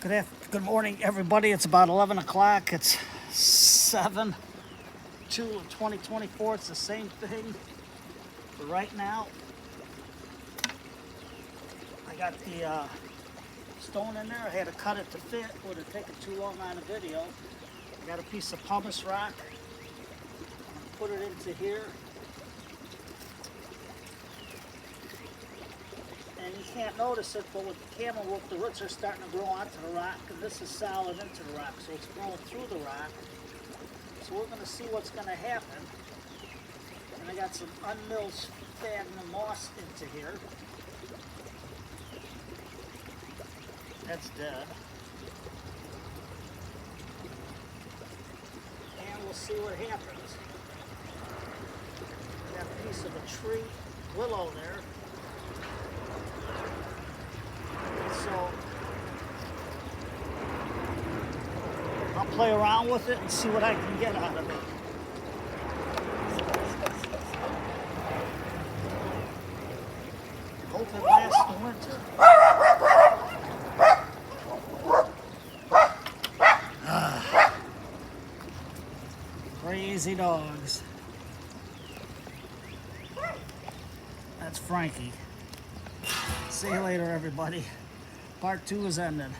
Good morning, everybody. It's about 11 o'clock. It's 7/2/2024. It's the same thing. But right now, I got the stone in there. I had to cut it to fit. Would have taken too long on the video. I got a piece of pumice rock. Put it into here. And you can't notice it, but with the camera work, the roots are starting to grow onto the rock, and this is solid into the rock, so it's growing through the rock. So we're going to see what's going to happen. And I got some unmilled sphagnum moss into here. That's dead. And we'll see what happens. I got a piece of a tree willow there. So I'll play around with it and see what I can get out of it. Hope it lasts the winter. Crazy dogs. That's Frankie. See you later, everybody. Part 2 is ended.